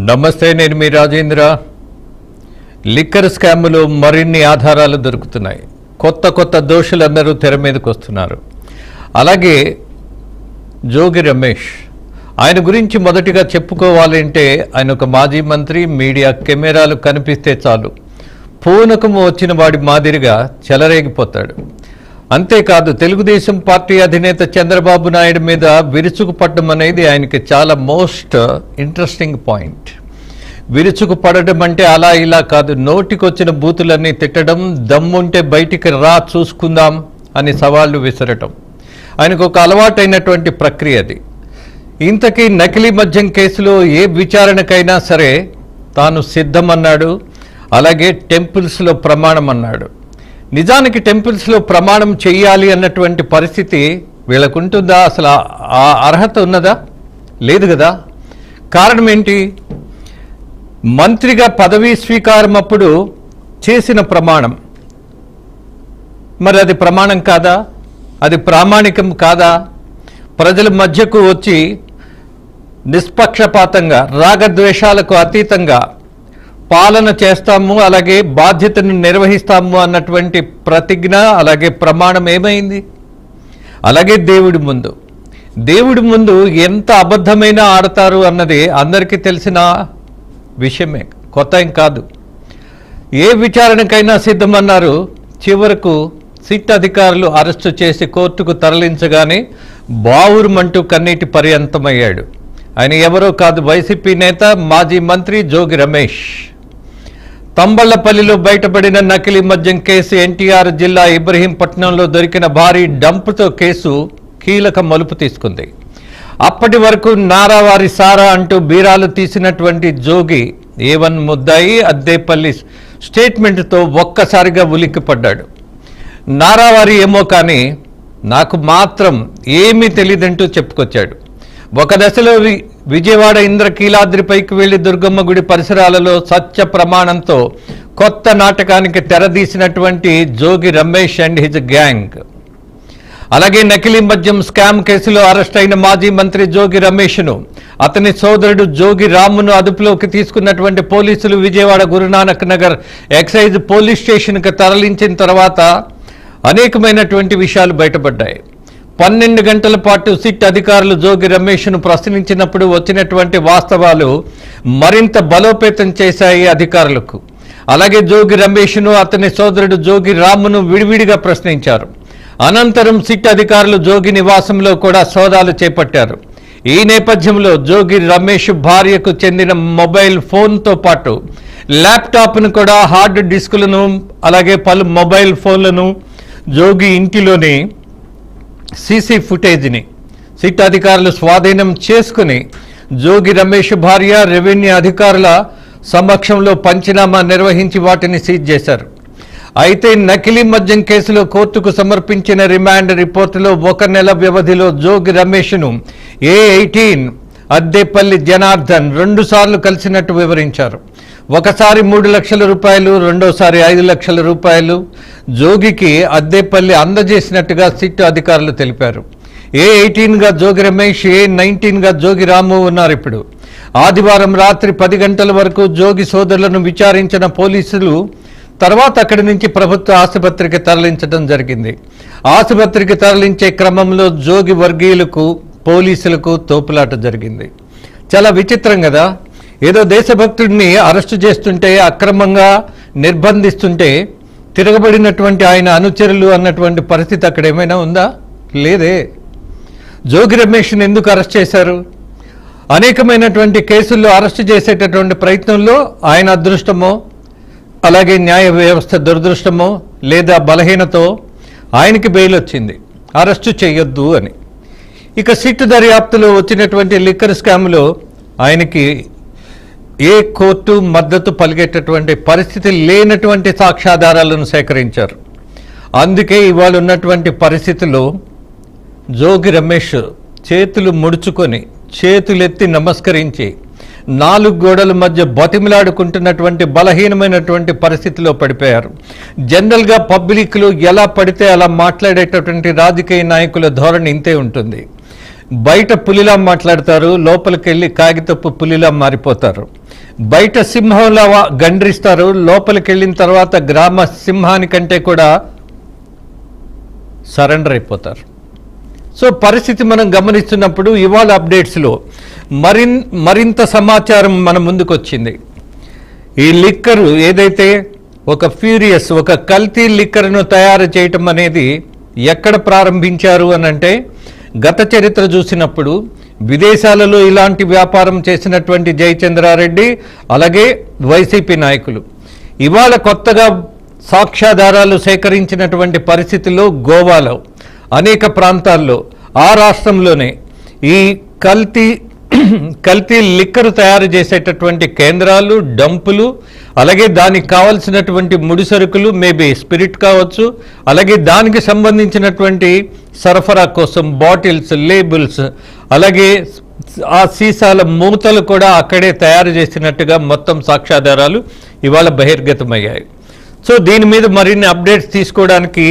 నమస్తే, నేను మీ రాజేంద్ర. లిక్కర్ స్కామ్లో మరిన్ని ఆధారాలు దొరుకుతున్నాయి. కొత్త దోషులందరూ తెర మీదకు వస్తున్నారు. అలాగే జోగి రమేష్, ఆయన గురించి మొదటిగా చెప్పుకోవాలంటే ఆయన ఒక మాజీ మంత్రి. మీడియా కెమెరాలు కనిపిస్తే చాలు పూనకము వచ్చిన వాడి మాదిరిగా చెలరేగిపోతాడు. అంతేకాదు, తెలుగుదేశం పార్టీ అధినేత చంద్రబాబు నాయుడు మీద విరుచుకుపడడం అనేది ఆయనకి చాలా మోస్ట్ ఇంట్రెస్టింగ్ పాయింట్. విరుచుకుపడడం అంటే అలా ఇలా కాదు, నోటికొచ్చిన బూతులన్నీ తిట్టడం, దమ్ముంటే బయటికి రా చూసుకుందాం అని సవాళ్లు విసరటం ఆయనకు ఒక అలవాటైనటువంటి ప్రక్రియ అది. ఇంతకీ నకిలీ మద్యం కేసులో ఏ విచారణకైనా సరే తాను సిద్ధమన్నాడు. అలాగే టెంపుల్స్లో ప్రమాణం అన్నాడు. నిజానికి టెంపుల్స్లో ప్రమాణం చెయ్యాలి అన్నటువంటి పరిస్థితి వీళ్ళకుంటుందా? అసలు ఆ అర్హత ఉన్నదా? లేదు కదా. కారణం ఏంటి? మంత్రిగా పదవీ స్వీకారం అప్పుడు చేసిన ప్రమాణం, మరి అది ప్రమాణం కాదా? అది ప్రామాణికం కాదా? ప్రజల మధ్యకు వచ్చి నిష్పక్షపాతంగా, రాగద్వేషాలకు అతీతంగా పాలన చేస్తాము, అలాగే బాధ్యతను నిర్వహిస్తాము అన్నటువంటి ప్రతిజ్ఞ, అలాగే ప్రమాణం ఏమైంది? అలాగే దేవుడి ముందు ఎంత అబద్ధమైనా ఆడతారు అన్నది అందరికీ తెలిసిన విషయమే, కొత్త ఏం కాదు. ఏ విచారణకైనా సిద్ధమన్నారు. చివరకు సిట్ అధికారులు అరెస్టు చేసి కోర్టుకు తరలించగానే బావురుమంటూ కన్నీటి పర్యంతమయ్యాడు. ఆయన ఎవరో కాదు, వైసీపీ నేత, మాజీ మంత్రి జోగి రమేష్. తంబళ్లపల్లిలో బయటపడిన నకిలీ మద్యం కేసు, ఎన్టీఆర్ జిల్లా ఇబ్రహీంపట్నంలో దొరికిన భారీ డంప్తో కేసు కీలక మలుపు తీసుకుంది. అప్పటి వరకు నారావారి సారా అంటూ బీరాలు తీసినటువంటి జోగి A1 ముద్దాయి అద్దేపల్లి స్టేట్మెంట్తో ఒక్కసారిగా ఉలిక్కిపడ్డాడు. నారావారి ఏమో కానీ నాకు మాత్రం ఏమీ తెలియదంటూ చెప్పుకొచ్చాడు. ఒక దశలో విజయవాడ ఇంద్రకీలాద్రిపైకి వెళ్లి దుర్గమ్మ గుడి పరిసరాలలో సత్య ప్రమాణంతో కొత్త నాటకానికి తెరదీసినటువంటి Jogi Ramesh and his gang. అలాగే నకిలీ మద్యం స్కామ్ కేసులో అరెస్ట్ అయిన మాజీ మంత్రి జోగి రమేష్ను, అతని సోదరుడు జోగి రామును అదుపులోకి తీసుకున్నటువంటి పోలీసులు విజయవాడ గురునానక్ నగర్ ఎక్సైజ్ పోలీస్ స్టేషన్కి తరలించిన తర్వాత అనేకమైనటువంటి విషయాలు బయటపడ్డాయి. 12 గంటల పాటు సిట్ అధికారులు జోగి రమేష్ను ప్రశ్నించినప్పుడు వచ్చినటువంటి వాస్తవాలు మరింత బలోపేతం చేశాయి అధికారులకు. అలాగే జోగి రమేష్ను, అతని సోదరుడు జోగి రామును విడివిడిగా ప్రశ్నించారు. అనంతరం సిట్ అధికారులు జోగి నివాసంలో కూడా సోదాలు చేపట్టారు. ఈ నేపథ్యంలో జోగి రమేష్ భార్యకు చెందిన మొబైల్ ఫోన్తో పాటు ల్యాప్టాప్ను కూడా, హార్డ్ డిస్కులను, అలాగే పలు మొబైల్ ఫోన్లను, జోగి ఇంటిలోని సీసీ ఫుటేజ్ని సిట్ అధికారులు స్వాధీనం చేసుకుని జోగి రమేష్ భార్య, రెవెన్యూ అధికారుల సమక్షంలో పంచనామా నిర్వహించి వాటిని సీజ్ చేశారు. అయితే నకిలీ మద్యం కేసులో కోర్టుకు సమర్పించిన రిమాండ్ రిపోర్టులో 1 నెల వ్యవధిలో జోగి రమేష్ను A18 అద్దేపల్లి జనార్దన్ 2 సార్లు కలిసినట్టు వివరించారు. ఒకసారి 3 లక్షల రూపాయలు, రెండోసారి 5 లక్షల రూపాయలు జోగికి అద్దేపల్లి అందజేసినట్టుగా సిట్ అధికారులు తెలిపారు. A18గా జోగి రమేష్, A19గా జోగి రాము ఉన్నారు. ఇప్పుడు ఆదివారం రాత్రి 10 గంటల వరకు జోగి సోదరులను విచారించిన పోలీసులు తర్వాత అక్కడి నుంచి ప్రభుత్వ ఆసుపత్రికి తరలించడం జరిగింది. ఆసుపత్రికి తరలించే క్రమంలో జోగి వర్గీయులకు, పోలీసులకు తోపులాట జరిగింది. చాలా విచిత్రం కదా. ఏదో దేశభక్తుడిని అరెస్టు చేస్తుంటే, అక్రమంగా నిర్బంధిస్తుంటే తిరగబడినటువంటి ఆయన అనుచరులు అన్నటువంటి పరిస్థితి అక్కడ ఏమైనా ఉందా? లేదే. జోగి రమేష్ని ఎందుకు అరెస్ట్ చేశారు? అనేకమైనటువంటి కేసుల్లో అరెస్టు చేసేటటువంటి ప్రయత్నంలో ఆయన అదృష్టమో, అలాగే న్యాయ వ్యవస్థ దురదృష్టమో, లేదా బలహీనతో ఆయనకి బెయిల్ వచ్చింది, అరెస్టు చేయొద్దు అని. ఇక సిట్ దర్యాప్తులో వచ్చినటువంటి లిక్కర్ స్కామ్లో ఆయనకి ఏ కోర్టు మద్దతు పలిగేటటువంటి పరిస్థితి లేనటువంటి సాక్ష్యాధారాలను సేకరించారు. అందుకే ఇవాళ ఉన్నటువంటి పరిస్థితుల్లో జోగి రమేష్ చేతులు ముడుచుకొని, చేతులెత్తి నమస్కరించి, 4 గోడల మధ్య బతిమిలాడుకుంటున్నటువంటి బలహీనమైనటువంటి పరిస్థితిలో పడిపోయారు. జనరల్గా పబ్లిక్లో ఎలా పడితే అలా మాట్లాడేటటువంటి రాజకీయ నాయకుల ధోరణి ఇంతే ఉంటుంది. బయట పులిలా మాట్లాడతారు, లోపలికి వెళ్ళి కాగితపు పులిలా మారిపోతారు. బయట సింహంలా గండ్రిస్తారు, లోపలికి వెళ్ళిన తర్వాత గ్రామ సింహానికంటే కూడా సరెండర్ అయిపోతారు. సో పరిస్థితి మనం గమనిస్తున్నప్పుడు ఇవాళ అప్డేట్స్లో మరింత సమాచారం మన ముందుకు వచ్చింది. ఈ లిక్కర్ ఏదైతే ఒక ఫ్యూరియస్, ఒక కల్తీ లిక్కర్ను తయారు చేయటం అనేది ఎక్కడ ప్రారంభించారు అని అంటే, గత చరిత్ర చూసినప్పుడు విదేశాలలో ఇలాంటి వ్యాపారం చేసినటువంటి జయచంద్రారెడ్డి అలాగే వైసీపీ నాయకులు ఇవాళ కొత్తగా సాక్ష్యాధారాలు సేకరించినటువంటి పరిస్థితుల్లో గోవాలో అనేక ప్రాంతాల్లో ఆ రాష్ట్రంలోనే ఈ కల్తీ లిక్కర్ తయారు చేసేటటువంటి కేంద్రాలు, డంపులు, అలాగే దానికి కావలసినటువంటి ముడి సరుకులు, మేబీ స్పిరిట్ కావచ్చు, అలాగే దానికి సంబంధించినటువంటి సరఫరా కోసం బాటిల్స్, లేబుల్స్, అలాగే ఆ సీసాల మూతలు కూడా అక్కడే తయారు చేసినట్టుగా మొత్తం సాక్ష్యాధారాలు ఇవాళ బహిర్గతమయ్యాయి. సో దీని మీద మరిన్ని అప్డేట్స్ తీసుకోవడానికి